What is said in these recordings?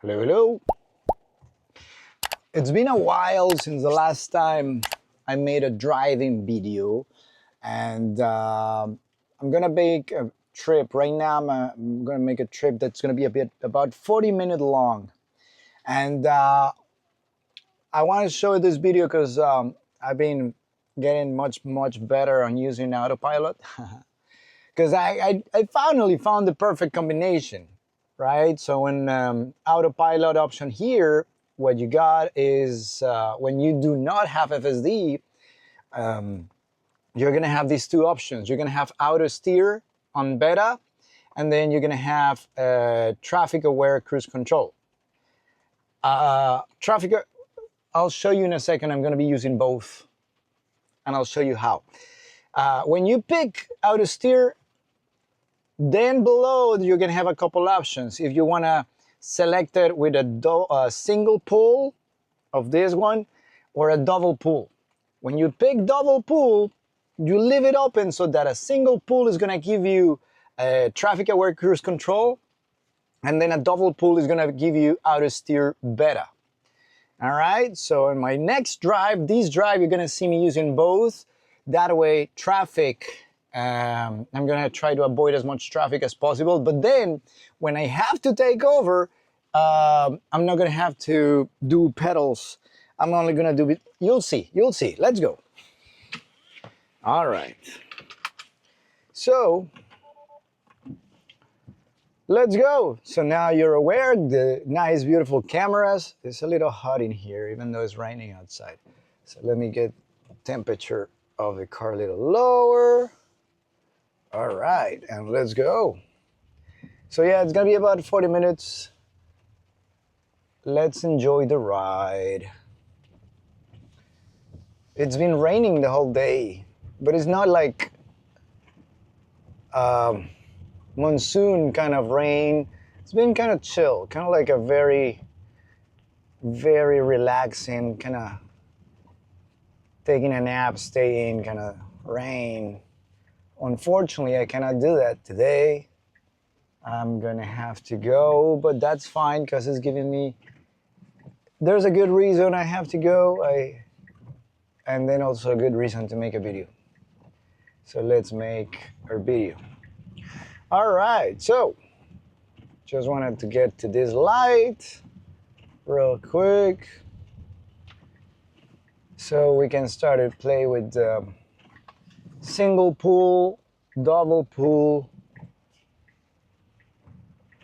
Hello, hello. It's been a while since the last time I made a driving video, and I'm gonna make a trip right now. I'm gonna make a trip that's gonna be about 40 minutes long, and I want to show this video because I've been getting much better on using Autopilot because I finally found the perfect combination, right? So in Autopilot option here, what you got is when you do not have FSD, you're gonna have these two options. You're gonna have auto steer on beta, and then you're gonna have traffic aware cruise control. I'll show you in a second. I'm gonna be using both, and I'll show you how. When you pick auto steer, then below you're gonna have a couple options. If you wanna select it with a single pull of this one or a double pull. When you pick double pull, you leave it open so that a single pull is gonna give you traffic aware cruise control, and then a double pull is gonna give you auto steer beta. All right, so in my next drive, this drive, you're gonna see me using both. That way, traffic, I'm gonna try to avoid as much traffic as possible, but then when I have to take over, I'm not gonna have to do pedals. I'm only gonna do it, you'll see, let's go. All right, so let's go. So now you're aware, the nice, beautiful cameras. It's a little hot in here, even though it's raining outside. So let me get the temperature of the car a little lower. All right, and let's go. So yeah, it's gonna be about 40 minutes. Let's enjoy the ride. It's been raining the whole day, but it's not like monsoon kind of rain. It's been kind of chill, kind of like a very relaxing, kind of taking a nap, staying kind of rain. Unfortunately, I cannot do that today. I'm gonna have to go, but that's fine because it's giving me, there's a good reason I have to go, and then also a good reason to make a video. So let's make our video. All right, so just wanted to get to this light real quick so we can start to play with the single pull, double pull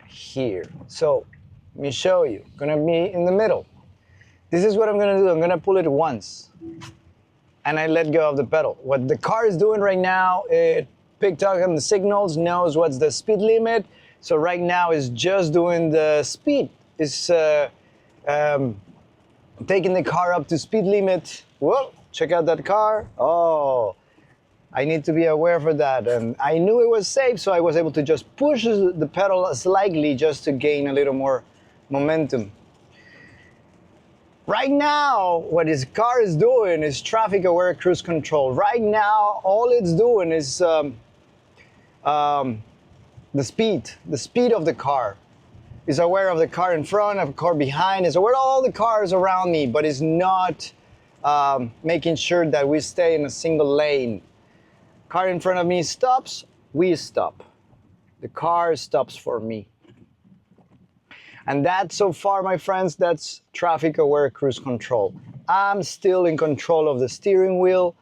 here. So let me show you. Gonna be in the middle. This is what I'm gonna do. I'm gonna pull it once and I let go of the pedal. What the car is doing right now, it picked up on the signals, knows what's the speed limit. So right now it's just doing the speed. It's taking the car up to speed limit. Whoa, check out that car. Oh, I need to be aware for that. And I knew it was safe, so I was able to just push the pedal slightly just to gain a little more momentum. Right now, what this car is doing is traffic aware cruise control. Right now, all it's doing is the speed of the car. It's aware of the car in front, of the car behind, it's aware of all the cars around me, but it's not making sure that we stay in a single lane. Car in front of me stops, we stop. The car stops for me. And that, so far, my friends, that's traffic aware cruise control. I'm still in control of the steering wheel.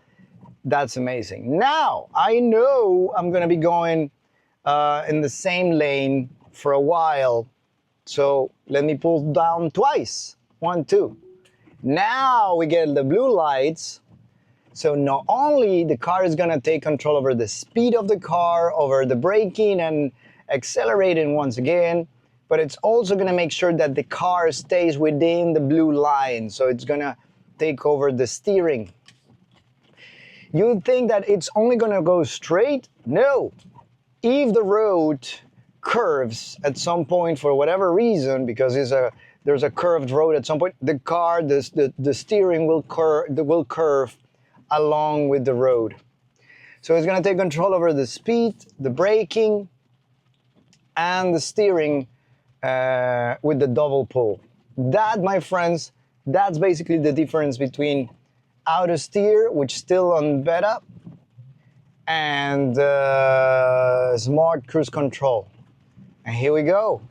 That's amazing. Now, I know I'm gonna be going in the same lane for a while. So let me pull down twice. 1, 2. Now we get the blue lights. So not only the car is gonna take control over the speed of the car, over the braking and accelerating once again, but it's also gonna make sure that the car stays within the blue line. So it's gonna take over the steering. You would think that it's only gonna go straight? No. If the road curves at some point for whatever reason, because there's a curved road at some point, the steering will curve along with the road. So it's gonna take control over the speed, the braking, and the steering with the double pull. That, my friends, that's basically the difference between auto steer, which is still on beta, and smart cruise control. And here we go.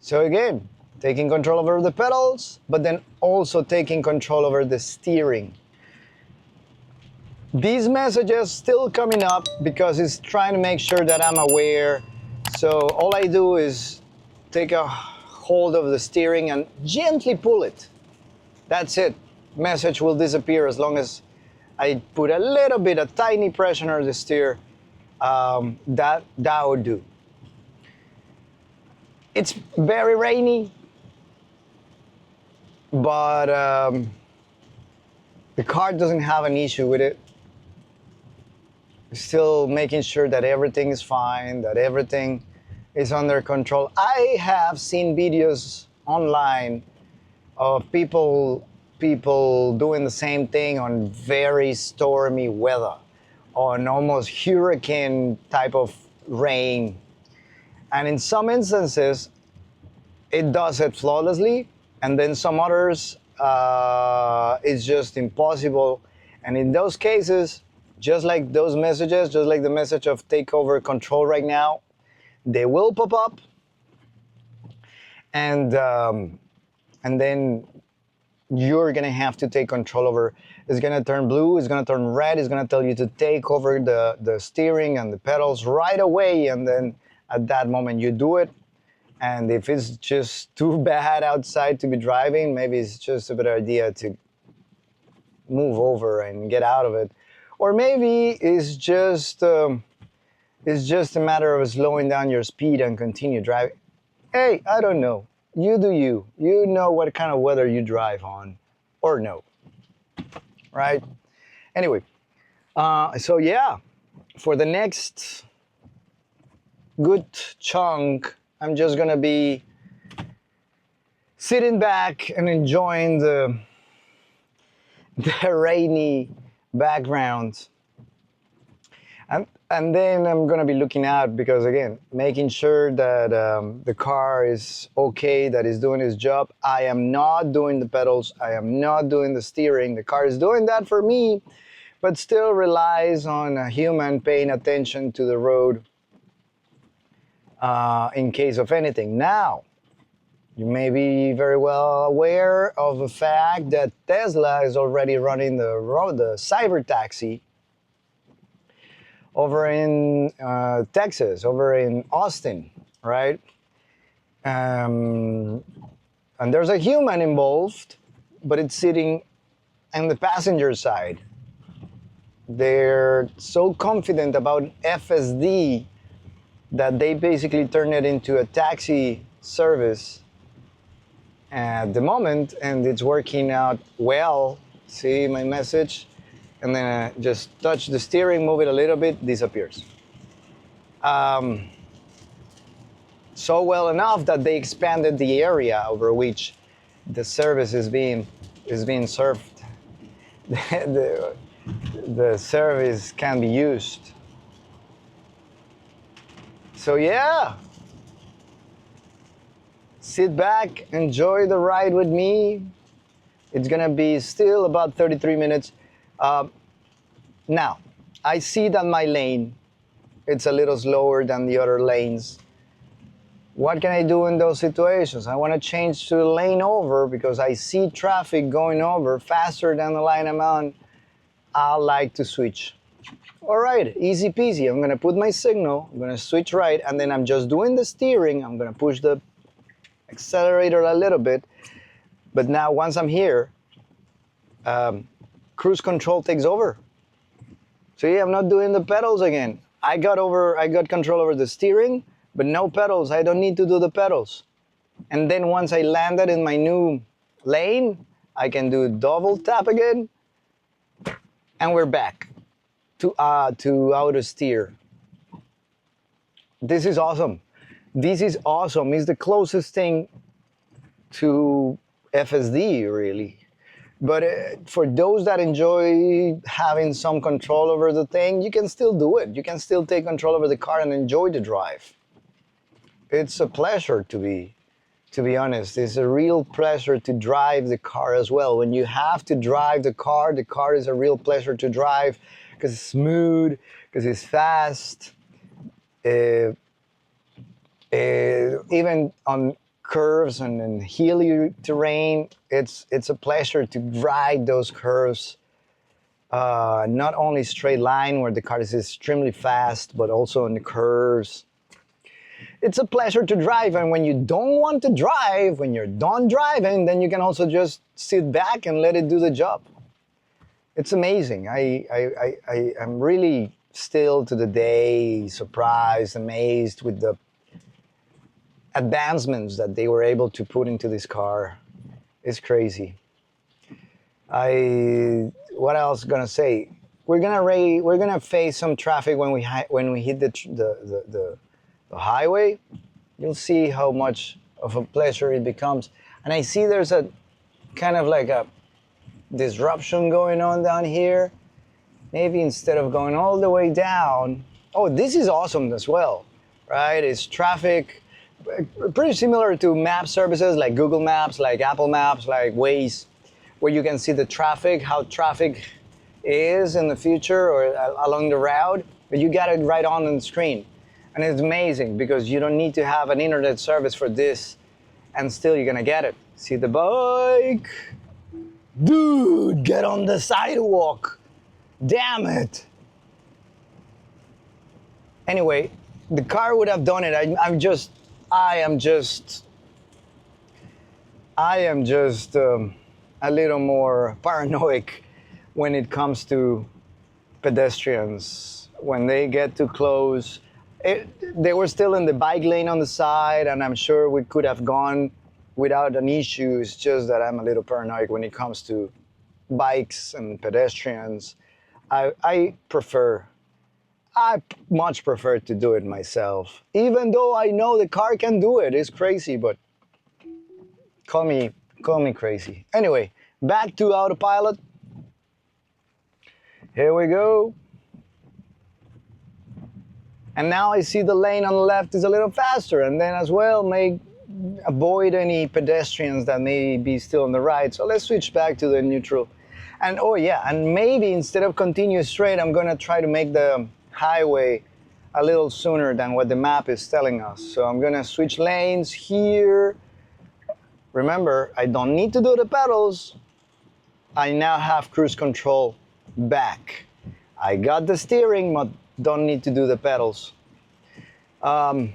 So again, taking control over the pedals, but then also taking control over the steering. These messages still coming up because it's trying to make sure that I'm aware. So all I do is take a hold of the steering and gently pull it. That's it. Message will disappear as long as I put a little bit, a tiny pressure on the steer. That would do. It's very rainy, but the car doesn't have an issue with it. Still making sure that everything is fine, that everything is under control. I have seen videos online of people doing the same thing on very stormy weather, on almost hurricane type of rain. And in some instances, it does it flawlessly, and then some others, it's just impossible. And in those cases, just like those messages, just like the message of take over control right now, they will pop up, and then you're gonna have to take control over. It's gonna turn blue, it's gonna turn red, it's gonna tell you to take over the steering and the pedals right away, and then at that moment you do it. And if it's just too bad outside to be driving, maybe it's just a better idea to move over and get out of it. Or maybe it's just a matter of slowing down your speed and continue driving. Hey, I don't know. You do you. You know what kind of weather you drive on, or no, right? Anyway, so yeah, for the next good chunk, I'm just gonna be sitting back and enjoying the rainy background, and then I'm gonna be looking out, because again, making sure that the car is okay, that it's doing its job. I am not doing the pedals, I am not doing the steering. The car is doing that for me, but still relies on a human paying attention to the road in case of anything. Now, you may be very well aware of the fact that Tesla is already running the cyber taxi over in Texas, over in Austin, right? And there's a human involved, but it's sitting on the passenger side. They're so confident about FSD that they basically turn it into a taxi service at the moment, and it's working out well. See my message? And then I just touch the steering, move it a little bit, disappears. So well enough that they expanded the area over which the service is being served. The service can be used. So yeah, sit back, enjoy the ride with me. It's gonna be still about 33 minutes. Now, I see that my lane, it's a little slower than the other lanes. What can I do in those situations? I want to change to the lane over because I see traffic going over faster than the line I'm on. I like to switch. All right, easy peasy. I'm going to put my signal, I'm going to switch right, and then I'm just doing the steering. I'm going to push the accelerator a little bit. But now once I'm here, cruise control takes over. See, I'm not doing the pedals again. I got control over the steering, but no pedals. I don't need to do the pedals. And then once I landed in my new lane, I can do double tap again, and we're back to auto steer. This is awesome. This is awesome. It's the closest thing to FSD, really. But for those that enjoy having some control over the thing, you can still do it. You can still take control over the car and enjoy the drive. it's a pleasure to be honest. It's a real pleasure to drive the car as well. When you have to drive the car is a real pleasure to drive because it's smooth, because it's fast. Even on curves and hilly terrain, it's a pleasure to ride those curves. Not only straight line where the car is extremely fast, but also on the curves. It's a pleasure to drive, and when you don't want to drive, when you're done driving, then you can also just sit back and let it do the job. It's amazing. I'm really still to the day surprised, amazed with the advancements that they were able to put into this car. It's crazy. What else gonna say? We're gonna face some traffic when we hit the highway. You'll see how much of a pleasure it becomes. And I see there's a kind of like a disruption going on down here. Maybe instead of going all the way down, oh, this is awesome as well, right? It's traffic, pretty similar to map services like Google Maps, like Apple Maps, like Waze, where you can see the traffic, how traffic is in the future or along the route, but you got it right on the screen. And it's amazing because you don't need to have an internet service for this and still you're gonna get it. See the bike? Dude, get on the sidewalk. Damn it. Anyway, the car would have done it. I am just a little more paranoid when it comes to pedestrians. When they get too close, they were still in the bike lane on the side, and I'm sure we could have gone without an issue. It's just that I'm a little paranoid when it comes to bikes and pedestrians. I much prefer to do it myself, even though I know the car can do it. It's crazy, but call me crazy. Anyway, back to Autopilot. Here we go. And now I see the lane on the left is a little faster, and then as well may avoid any pedestrians that may be still on the right. So let's switch back to the neutral. And oh yeah, and maybe instead of continue straight, I'm gonna try to make the highway a little sooner than what the map is telling us. So I'm gonna switch lanes here. Remember, I don't need to do the pedals. I now have cruise control back. I got the steering, but don't need to do the pedals. I'm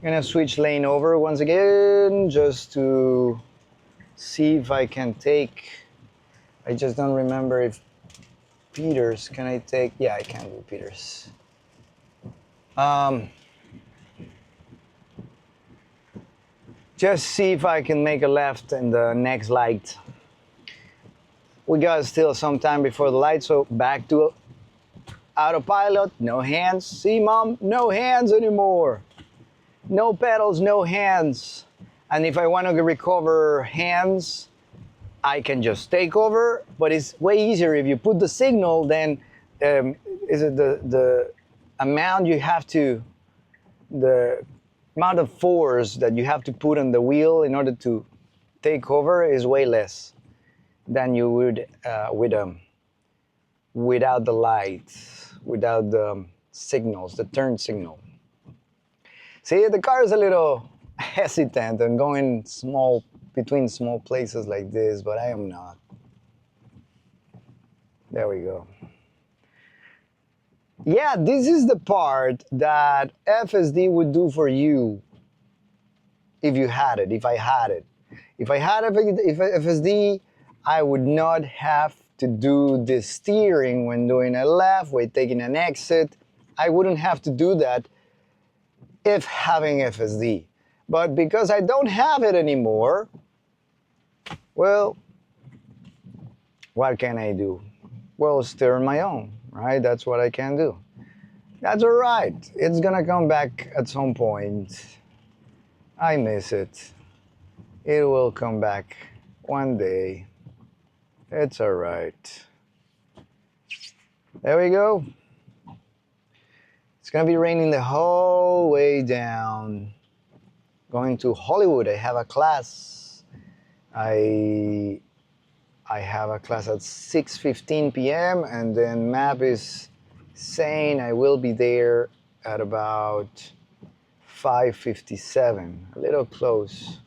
gonna switch lane over once again just to see if I can take, I just don't remember if Peters, can I take, yeah, I can do Peters. Just see if I can make a left in the next light. We got still some time before the light, so back to Autopilot, no hands. See, Mom, no hands anymore. No pedals, no hands. And if I want to recover hands, I can just take over, but it's way easier if you put the signal, then is it the amount you have to, the amount of force that you have to put on the wheel in order to take over is way less than you would without the lights. Without the signals, the turn signal. See, the car is a little hesitant and going between small places like this, but I am not. There we go. Yeah, this is the part that FSD would do for you if you had it, if I had it. If I had FSD, I would not have to do the steering when doing a left, when taking an exit. I wouldn't have to do that if having FSD. But because I don't have it anymore, well, what can I do? Well, steer on my own, right? That's what I can do. That's all right. It's gonna come back at some point. I miss it. It will come back one day. It's all right. There we go. It's gonna be raining the whole way down. going to Hollywood. I have a class. I have a class at 6:15 p.m. and then map is saying I will be there at about 5:57. A little close.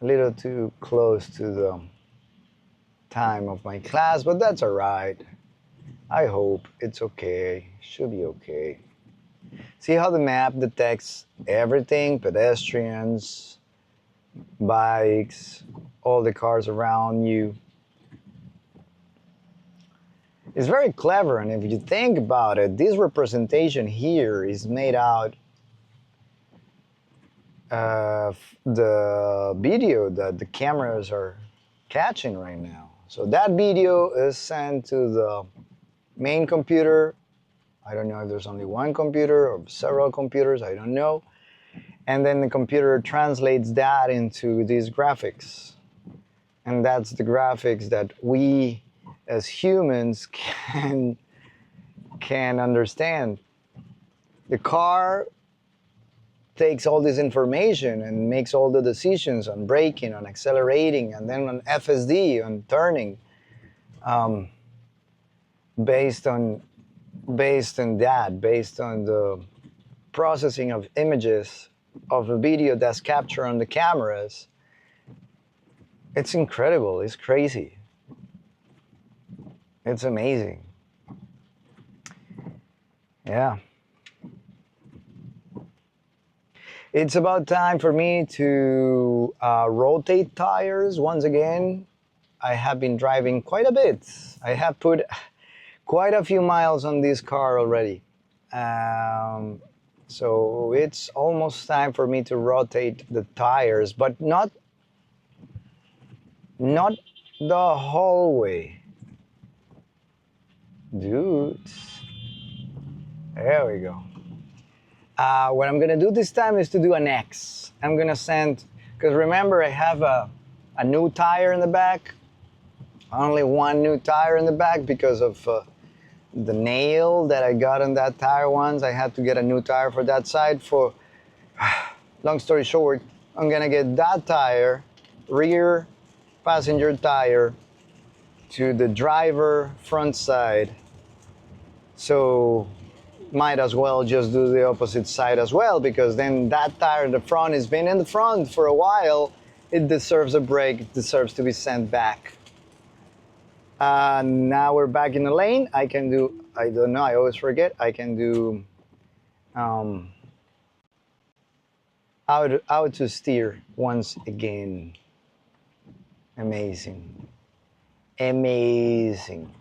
A little too close to the time of my class, but that's all right. I hope it's okay. Should be okay. See how the map detects everything, pedestrians, bikes, all the cars around you. It's very clever, and if you think about it, this representation here is made out of the video that the cameras are catching right now. So that video is sent to the main computer. I don't know if there's only one computer or several computers, I don't know. And then the computer translates that into these graphics. And that's the graphics that we as humans can understand. The car takes all this information and makes all the decisions on braking, on accelerating, and then on FSD, on turning, based on that, based on the processing of images of the video that's captured on the cameras. It's incredible. It's crazy. It's amazing. Yeah. It's about time for me to rotate tires once again. I have been driving quite a bit. I have put quite a few miles on this car already. So it's almost time for me to rotate the tires, but not the whole way. Dudes. There we go. What I'm gonna do this time is to do an X. I'm gonna send, because remember I have a new tire in the back. Only one new tire in the back because of the nail that I got on that tire once. I had to get a new tire for that side. For long story short, I'm gonna get that tire, rear passenger tire, to the driver front side. So might as well just do the opposite side as well, because then that tire in the front has been in the front for a while. It deserves a break. It deserves to be sent back. Now we're back in the lane. I can do, I don't know, I always forget, I can do how to steer once again. Amazing. Amazing.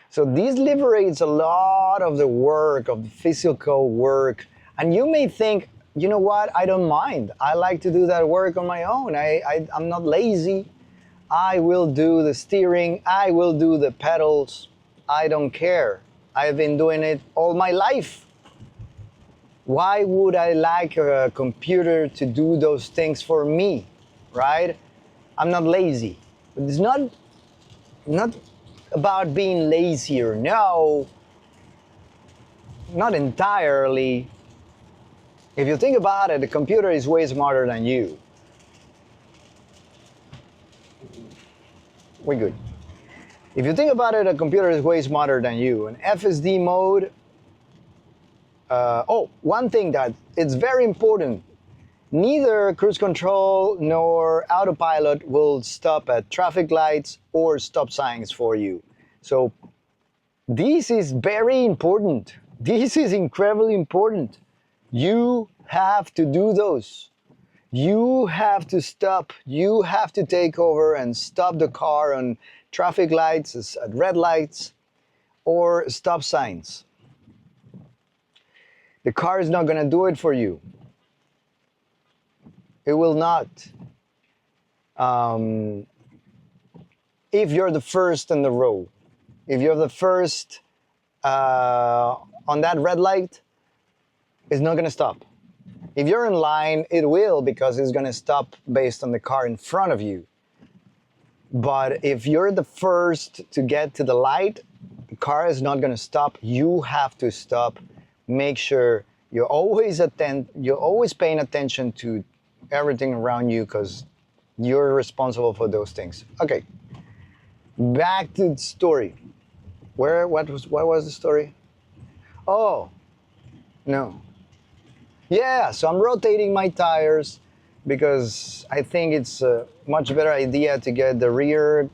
So this liberates a lot of the work, of the physical work. And you may think, you know what, I don't mind. I like to do that work on my own. I'm not lazy. I will do the steering. I will do the pedals. I don't care. I've been doing it all my life. Why would I like a computer to do those things for me, right? I'm not lazy. But it's not about being lazier. No, not entirely. If you think about it, the computer is way smarter than you. We're good. If you think about it, a computer is way smarter than you. In FSD mode, one thing that it's very important, neither cruise control nor autopilot will stop at traffic lights or stop signs for you. So this is very important. This is incredibly important. You have to do those. You have to stop. You have to take over and stop the car on traffic lights, at red lights, or stop signs. The car is not going to do it for you. It will not. If you're the first in the row, if you're the first on that red light, it's not going to stop. If you're in line, it will, because it's going to stop based on the car in front of you. But if you're the first to get to the light, the car is not going to stop. You have to stop make sure you're always paying attention to everything around you, because you're responsible for those things. Okay, back to the story. What was the story? Oh, no. Yeah, so I'm rotating my tires because I think it's a much better idea to get the rear,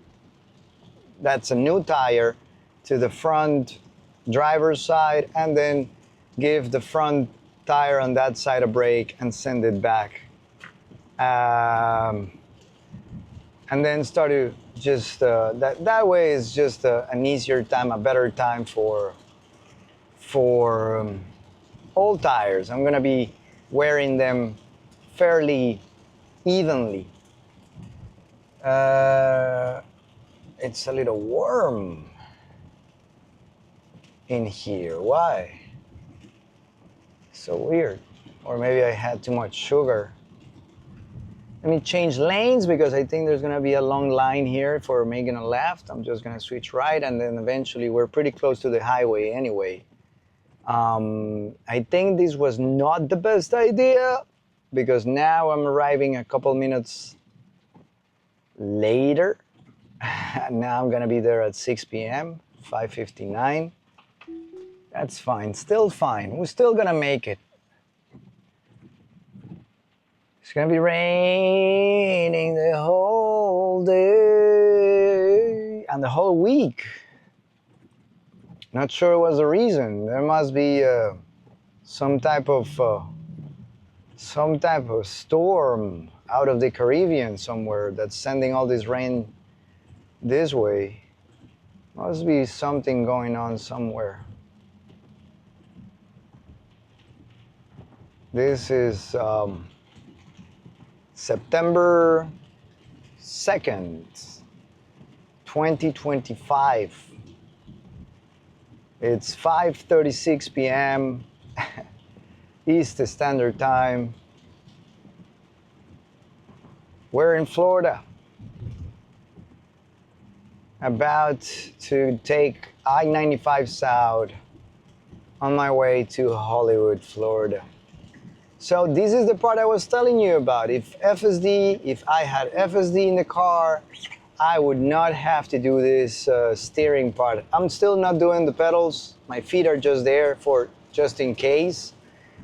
that's a new tire, to the front driver's side, and then give the front tire on that side a brake and send it back. And then start to just, that way is just an easier time, a better time for old tires. I'm gonna be wearing them fairly evenly. It's a little warm in here. Why? So weird. Or maybe I had too much sugar. Let me change lanes because I think there's gonna be a long line here for making a left. I'm just gonna switch right, and then eventually we're pretty close to the highway anyway. I think this was not the best idea because now I'm arriving a couple minutes later. Now I'm gonna be there at 6 p.m., 5:59. That's fine, still fine. We're still gonna make it. It's gonna be raining the whole day and the whole week. Not sure what's the reason. There must be some type of storm out of the Caribbean somewhere that's sending all this rain this way. Must be something going on somewhere. This is September 2nd, 2025. It's 5:36 p.m. East Standard Time. We're in Florida. About to take I-95 South on my way to Hollywood, Florida. So this is the part I was telling you about. If I had FSD in the car, I would not have to do this steering part. I'm still not doing the pedals. My feet are just there for just in case.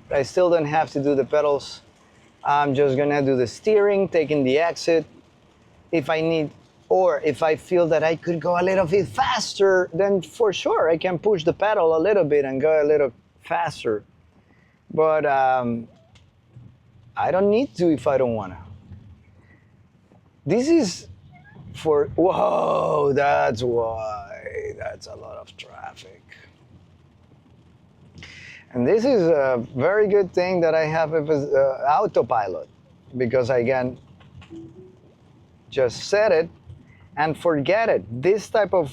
But I still don't have to do the pedals. I'm just gonna do the steering, taking the exit. If I need, or if I feel that I could go a little bit faster, then for sure I can push the pedal a little bit and go a little faster. But I don't need to if I don't wanna. This is for, whoa, that's why, that's a lot of traffic. And this is a very good thing that I have Autopilot, because I can just set it and forget it. This type of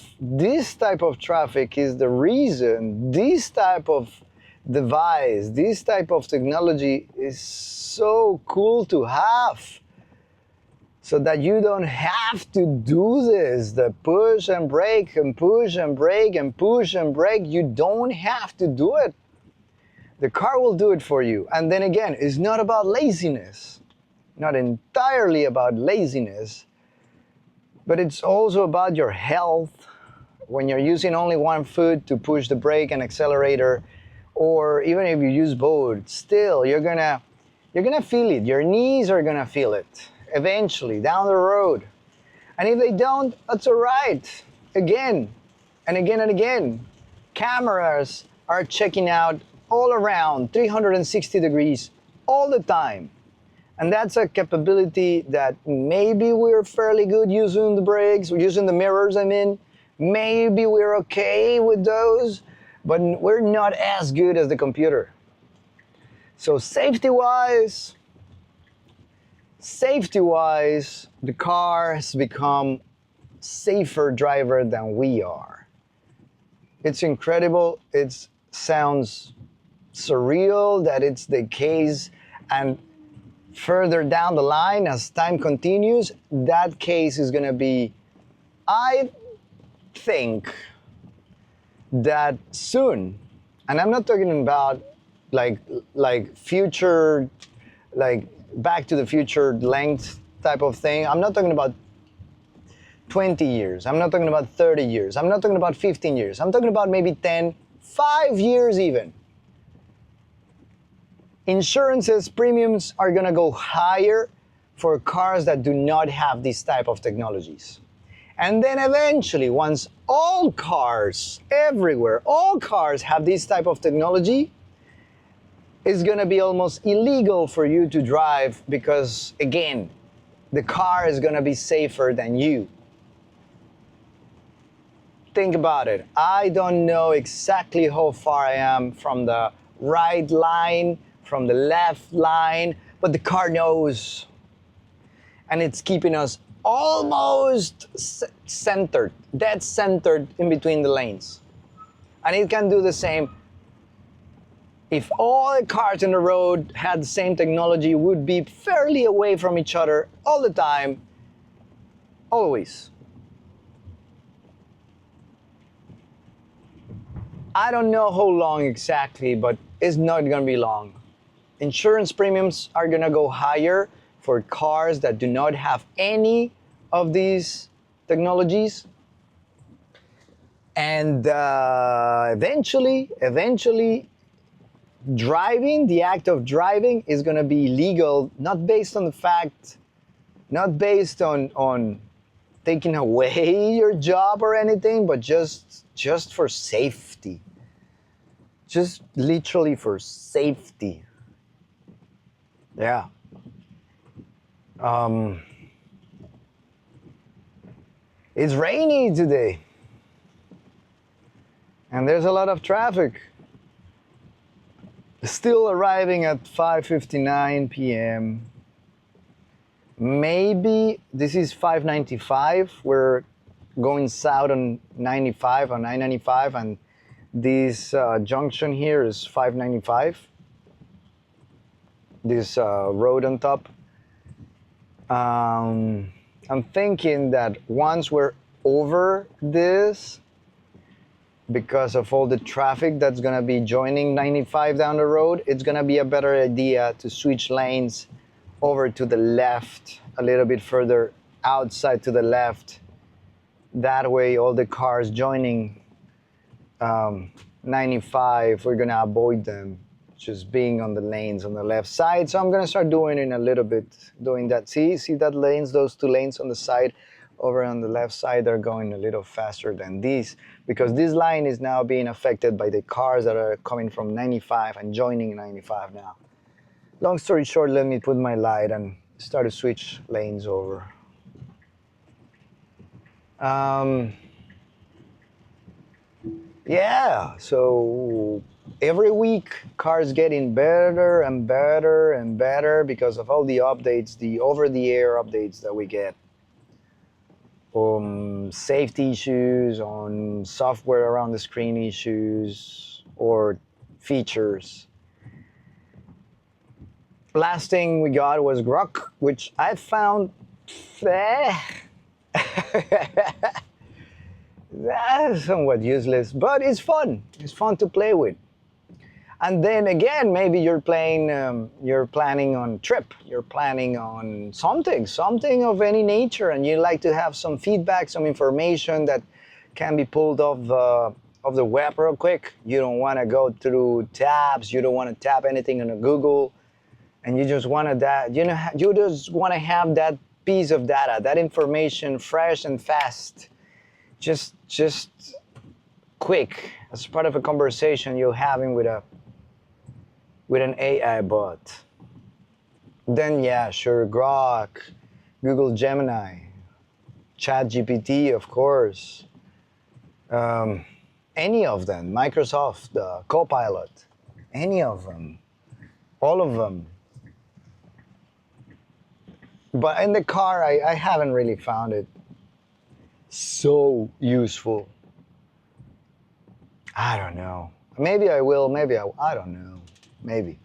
traffic is the reason this type of device, this type of technology is so cool to have, so that you don't have to do this, the push and brake and push and brake and push and brake. You don't have to do it. The car will do it for you. And then again, it's not about laziness, not entirely about laziness, but it's also about your health. When you're using only one foot to push the brake and accelerator, or even if you use both, still you're gonna feel it. Your knees are gonna feel it eventually down the road. And if they don't, that's all right. Again and again and again. Cameras are checking out all around 360 degrees all the time. And that's a capability that maybe we're fairly good using the brakes, using the mirrors, I mean. Maybe we're okay with those, but we're not as good as the computer. So safety-wise, the car has become safer driver than we are. It's incredible. It sounds surreal that it's the case, and further down the line, as time continues, that case is going to be, I think that soon And I'm not talking about like future, like Back to the Future length type of thing. I'm not talking about 20 years. I'm not talking about 30 years. I'm not talking about 15 years. I'm talking about maybe 10, 5 years even. Insurances premiums are going to go higher for cars that do not have these type of technologies. And then eventually, once all cars everywhere, all cars have this type of technology, it's going to be almost illegal for you to drive because, again, the car is going to be safer than you. Think about it. I don't know exactly how far I am from the right line, from the left line, but the car knows. And it's keeping us almost centered, dead centered in between the lanes. And it can do the same. If all the cars in the road had the same technology, would be fairly away from each other all the time, always. I don't know how long exactly, but it's not going to be long. Insurance premiums are going to go higher for cars that do not have any of these technologies. And eventually, driving, the act of driving is going to be illegal, not based on the fact, not based on taking away your job or anything, but just for safety. Just literally for safety. Yeah. It's rainy today. And there's a lot of traffic. Still arriving at 5:59 p.m. Maybe this is 595. We're going south on 95 on 995, and this junction here is 595. This road on top. I'm thinking that once we're over this, because of all the traffic that's going to be joining 95 down the road, it's going to be a better idea to switch lanes over to the left, a little bit further outside to the left. That way, all the cars joining 95, we're going to avoid them just being on the lanes on the left side. So I'm going to start doing in a little bit, doing that. See that lanes, those two lanes on the side? Over on the left side, they're going a little faster than these, because this line is now being affected by the cars that are coming from 95 and joining 95 now. Long story short, let me put my light and start to switch lanes over. Yeah, so every week cars getting better and better and better because of all the updates, the over-the-air updates that we get. Safety issues, on software around the screen issues, or features. Last thing we got was Grok, which I found that's somewhat useless, but it's fun. It's fun to play with. And then again, maybe you're planning on trip, you're planning on something of any nature, and you like to have some feedback, some information that can be pulled off the web real quick. You don't want to go through tabs, you don't want to tap anything on a Google, and you just want you just want to have that piece of data, that information fresh and fast, just quick, as part of a conversation you're having with an AI bot. Then yeah, sure, Grok, Google Gemini, ChatGPT, of course, any of them, Microsoft, Copilot, any of them, all of them. But in the car, I haven't really found it so useful. I don't know. Maybe I will, maybe I don't know. Maybe.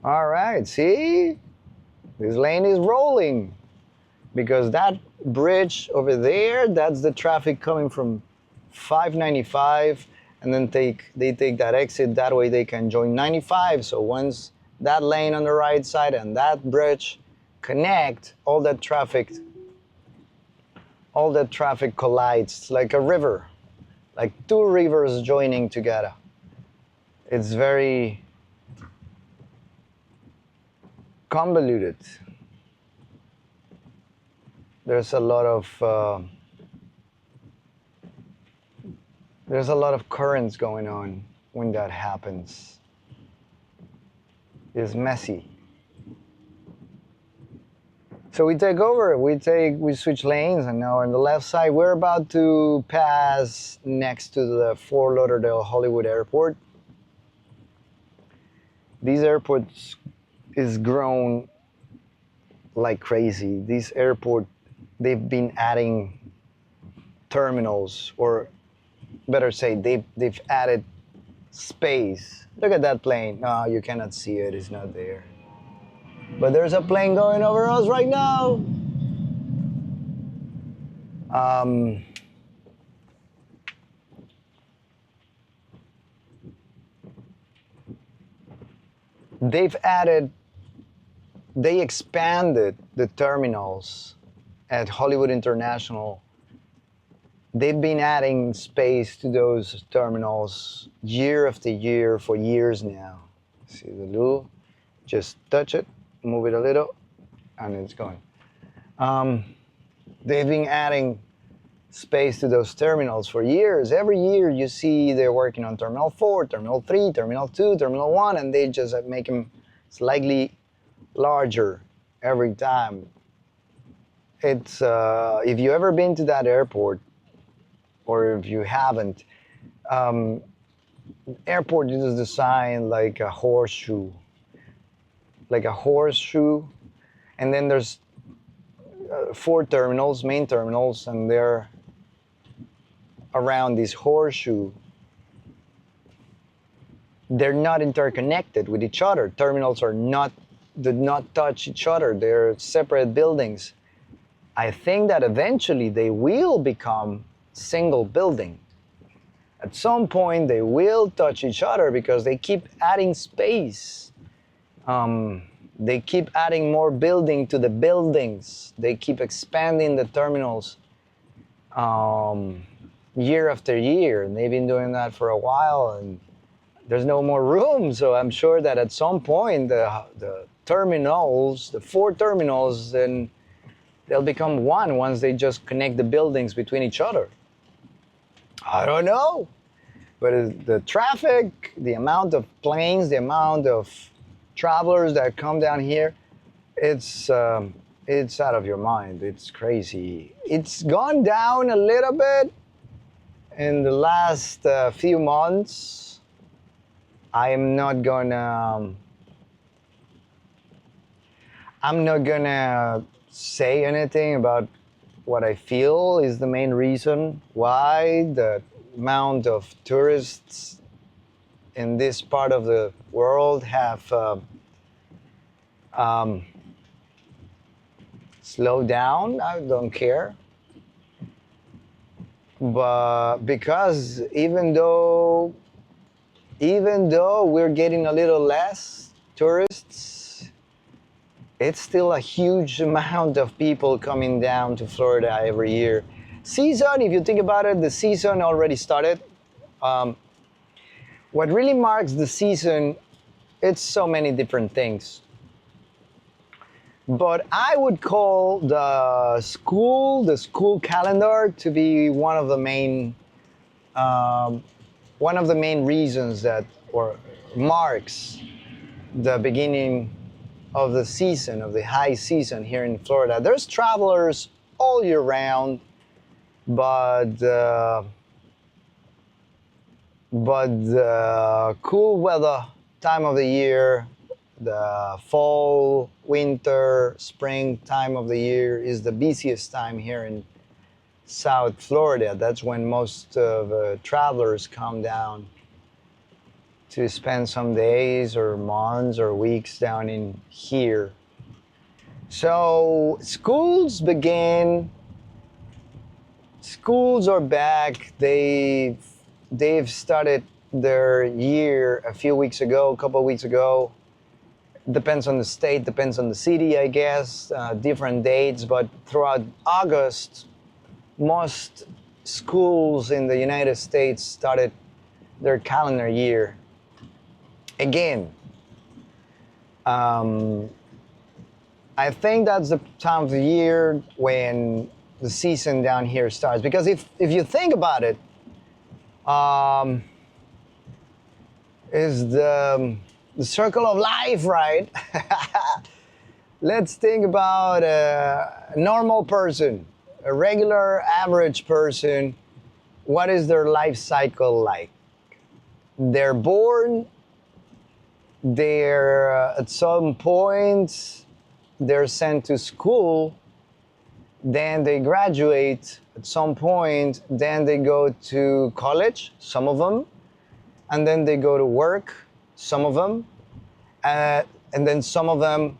All right, see? This lane is rolling because that bridge over there, that's the traffic coming from 595, and then they take that exit. That way they can join 95. So once that lane on the right side and that bridge connect, all that traffic collides. It's like a river, like two rivers joining together. It's very convoluted. There's a lot of currents going on when that happens. It's messy. So we take over, we switch lanes, and now on the left side, we're about to pass next to the Fort Lauderdale Hollywood Airport. These airports is grown like crazy. This airport, they've been adding terminals, or better say, they've added space. Look at that plane. No, you cannot see it, it's not there. But there's a plane going over us right now. They expanded the terminals at Hollywood International. They've been adding space to those terminals year after year for years now. See the loo? Just touch it, move it a little, and it's going. They've been adding space to those terminals for years. Every year you see they're working on Terminal 4, Terminal 3, Terminal 2, Terminal 1, and they just make them slightly larger every time. It's if you ever been to that airport, or if you haven't, airport is designed like a horseshoe. And then there's 4 terminals, main terminals, and they're around this horseshoe. They're not interconnected with each other. Terminals do not touch each other. They're separate buildings. I think that eventually they will become single building. At some point they will touch each other because they keep adding space. They keep adding more building to the buildings. They keep expanding the terminals year after year. And they've been doing that for a while, and there's no more room. So I'm sure that at some point the terminals, the 4 terminals, then they'll become one once they just connect the buildings between each other. I don't know. But the traffic, the amount of planes, the amount of travelers that come down here, it's out of your mind. It's crazy. It's gone down a little bit in the last few months. I'm not gonna say anything about what I feel is the main reason why the amount of tourists in this part of the world have slowed down. I don't care. But because even though we're getting a little less tourists, it's still a huge amount of people coming down to Florida every year. Season, if you think about it, the season already started. What really marks the season, it's so many different things. But I would call the school calendar to be one of the main reasons that, or marks the beginning of the season, of the high season here in Florida. There's travelers all year round, but the cool weather time of the year, the fall, winter, spring time of the year is the busiest time here in South Florida. That's when most of travelers come down to spend some days or months or weeks down in here. So schools begin Schools are back. They've started their year a few weeks ago, a couple of weeks ago. Depends on the state, depends on the city, I guess, different dates. But throughout August, most schools in the United States started their calendar year again. I think that's the time of the year when the season down here starts. Because if you think about it, is the circle of life, right? Let's think about a normal person, a regular average person. What is their life cycle like? They're born, they're at some point, they're sent to school, then they graduate at some point, then they go to college, some of them, and then they go to work, some of them, and then some of them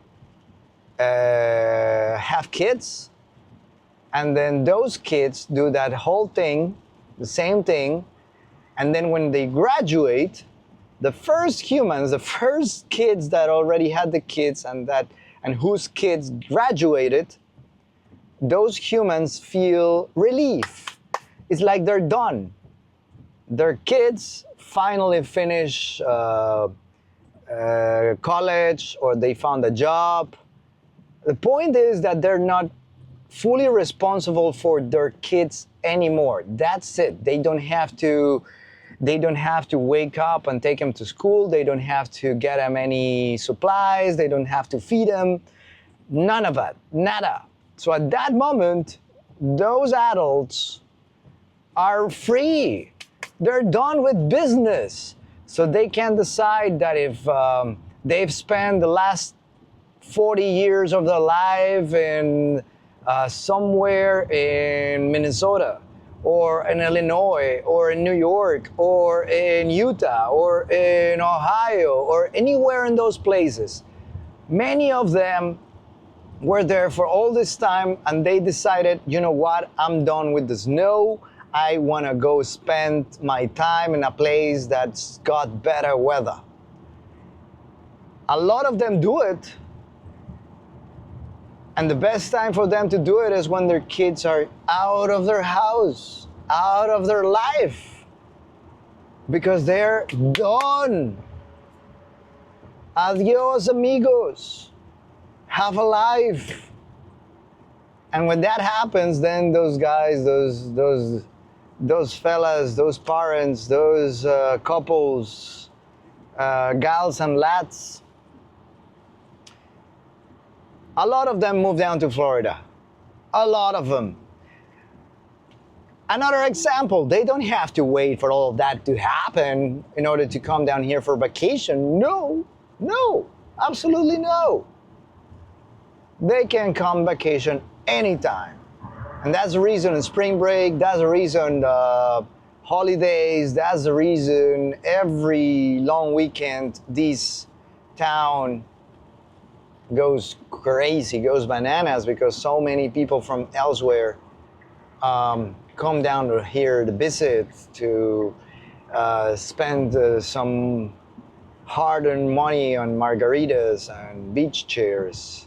have kids, and then those kids do that whole thing, the same thing, and then when they graduate, the first humans, the first kids that already had the kids and whose kids graduated, those humans feel relief. It's like they're done. Their kids finally finish college, or they found a job. The point is that they're not fully responsible for their kids anymore. That's it. They don't have to wake up and take them to school. They don't have to get them any supplies. They don't have to feed them. None of it. Nada. So at that moment, those adults are free. They're done with business. So they can decide that if they've spent the last 40 years of their life in somewhere in Minnesota, or in Illinois, or in New York, or in Utah, or in Ohio, or anywhere in those places. Many of them were there for all this time, and they decided, you know what, I'm done with the snow. I want to go spend my time in a place that's got better weather. A lot of them do it. And the best time for them to do it is when their kids are out of their house, out of their life, because they're done. Adios, amigos. Have a life. And when that happens, then those guys, those fellas, those parents, those couples, gals and lads, a lot of them move down to Florida. A lot of them. Another example, they don't have to wait for all of that to happen in order to come down here for vacation. No, absolutely no. They can come vacation anytime. And that's the reason spring break, that's the reason holidays, that's the reason every long weekend this town goes crazy, goes bananas, because so many people from elsewhere come down to here to visit, to spend some hard-earned money on margaritas and beach chairs,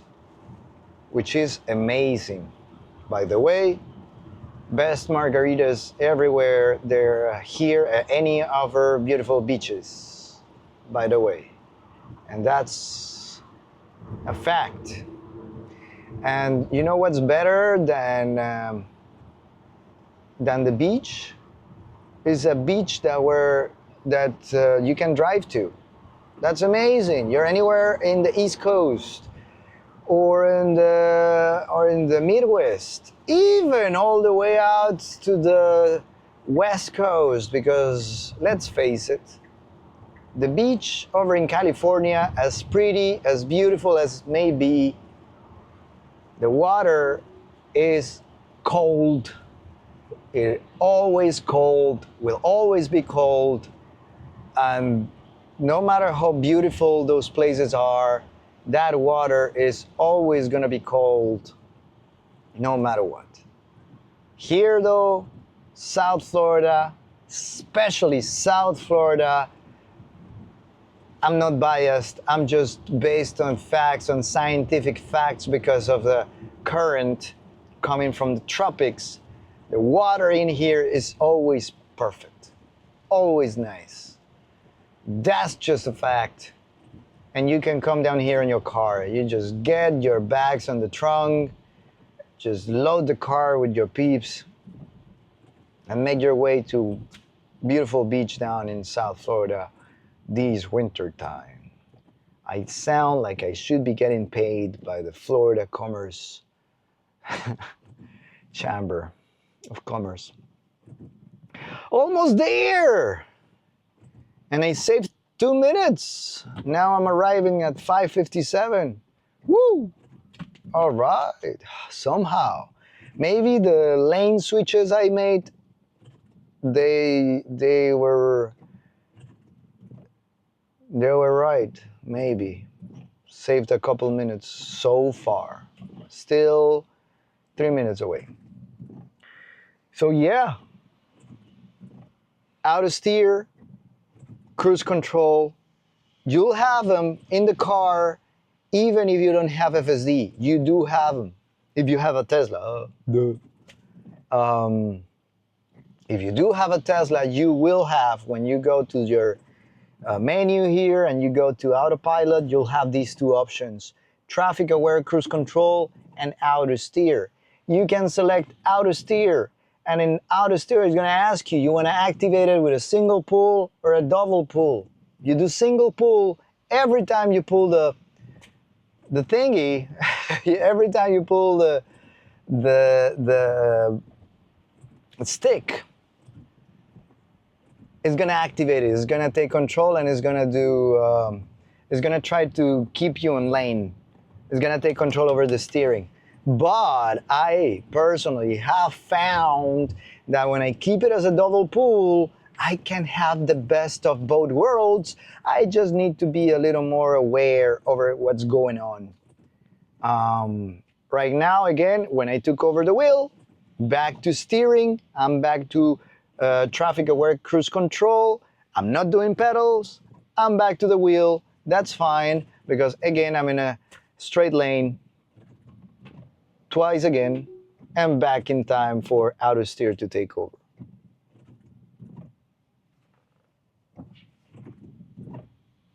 which is amazing. By the way, best margaritas everywhere. They're here at any of our beautiful beaches, by the way. And that's a fact. And you know what's better than the beach? Is a beach that you can drive to. That's amazing. You're anywhere in the East Coast, or in the Midwest, even all the way out to the West Coast, because let's face it, the beach over in California, as pretty, as beautiful as it may be, the water is cold. It's always cold, will always be cold, and no matter how beautiful those places are, that water is always going to be cold, no matter what. Here though, South Florida, especially South Florida, I'm not biased. I'm just based on facts, on scientific facts, because of the current coming from the tropics. The water in here is always perfect, always nice. That's just a fact. And you can come down here in your car. You just get your bags on the trunk, just load the car with your peeps, and make your way to beautiful beach down in South Florida this winter time. I sound like I should be getting paid by the Florida Commerce Chamber of Commerce. Almost there! And I saved 2 minutes. Now I'm arriving at 5:57. Woo! All right, somehow. Maybe the lane switches I made, they were right, maybe. Saved a couple minutes so far. Still 3 minutes away. So yeah, auto steer, cruise control, you'll have them in the car even if you don't have FSD. You do have them if you have a Tesla. If you do have a Tesla, you will have, when you go to your menu here and you go to Autopilot, you'll have these two options: traffic aware cruise control and auto steer. You can select auto steer, and in auto steer it's going to ask you want to activate it with a single pull or a double pull. You do single pull every time you pull the thingy. Every time you pull the stick, it's going to activate it. It's going to take control, and it's going to do, it's going to try to keep you in lane. It's going to take control over the steering. But I personally have found that when I keep it as a double pull, I can have the best of both worlds. I just need to be a little more aware over what's going on. Right now, again, when I took over the wheel, back to steering, I'm back to traffic aware cruise control. I'm not doing pedals. I'm back to the wheel. That's fine, because again, I'm in a straight lane twice again, and back in time for auto steer to take over.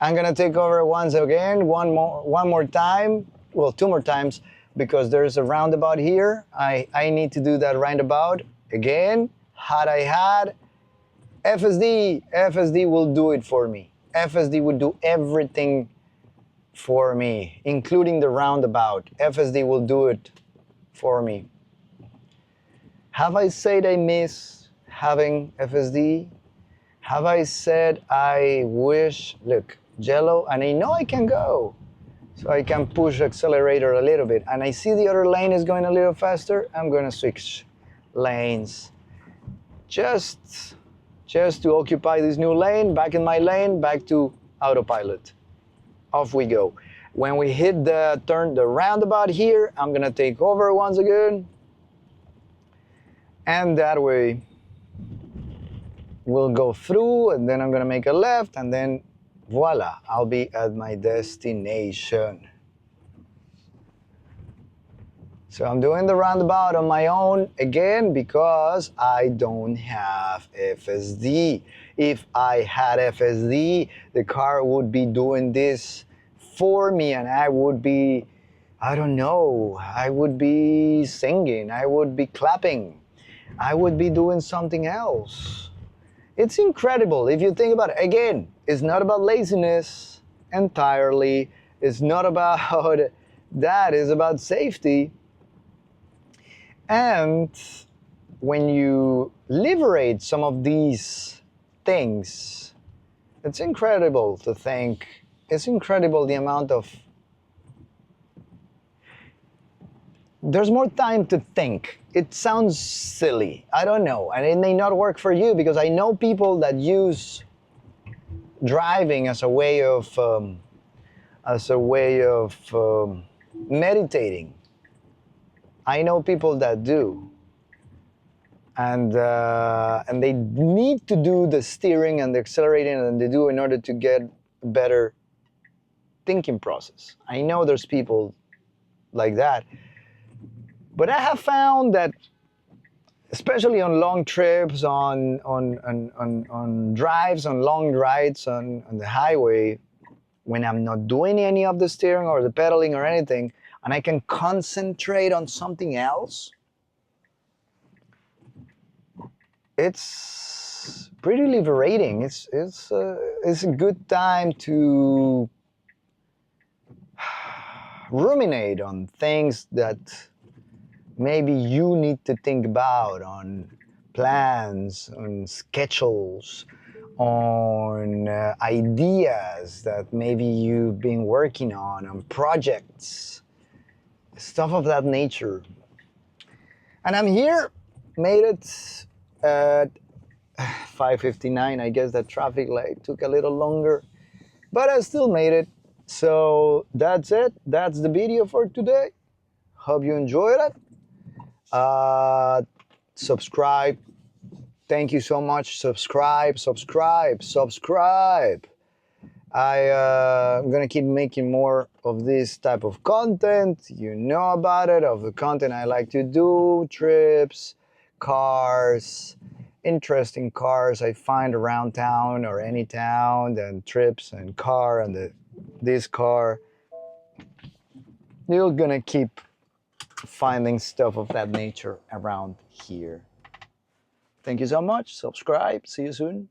I'm gonna take over once again, one more time, well, 2 more times, because there's a roundabout here. I need to do that roundabout again. Had I had FSD will do it for me. FSD would do everything for me, including the roundabout. FSD will do it for me. Have I said I miss having FSD? Have I said I wish, look, Jello, and I know I can go, so I can push accelerator a little bit, and I see the other lane is going a little faster, I'm gonna switch lanes. Just to occupy this new lane, back in my lane, back to autopilot. Off we go. When we hit the turn, the roundabout here, I'm gonna take over once again, and that way we'll go through, and then I'm gonna make a left, and then voila, I'll be at my destination. So I'm doing the roundabout on my own again because I don't have FSD. If I had FSD, the car would be doing this for me, and I would be, I don't know, I would be singing, I would be clapping, I would be doing something else. It's incredible if you think about it. Again, it's not about laziness entirely. It's not about that. It's about safety. And when you liberate some of these things, it's incredible to think. It's incredible the amount of... There's more time to think. It sounds silly. I don't know. And it may not work for you, because I know people that use driving as a way of meditating. I know people that do. and they need to do the steering and the accelerating, and they do in order to get a better thinking process. I know there's people like that, but I have found that, especially on long trips, on drives, on long rides on the highway, when I'm not doing any of the steering or the pedaling or anything, and I can concentrate on something else, it's pretty liberating. It's a good time to ruminate on things that maybe you need to think about, on plans, on schedules, on ideas that maybe you've been working on projects, stuff of that nature. And I'm here, made it at 5:59. I guess that traffic light took a little longer, but I still made it. So that's it. That's the video for today. Hope you enjoyed it. Subscribe. Thank you so much. Subscribe. I'm gonna keep making more of this type of content. You know about it, of the content I like to do, trips, cars, interesting cars I find around town or any town, and trips and car and this car. You're gonna keep finding stuff of that nature around here. Thank you so much. Subscribe. See you soon.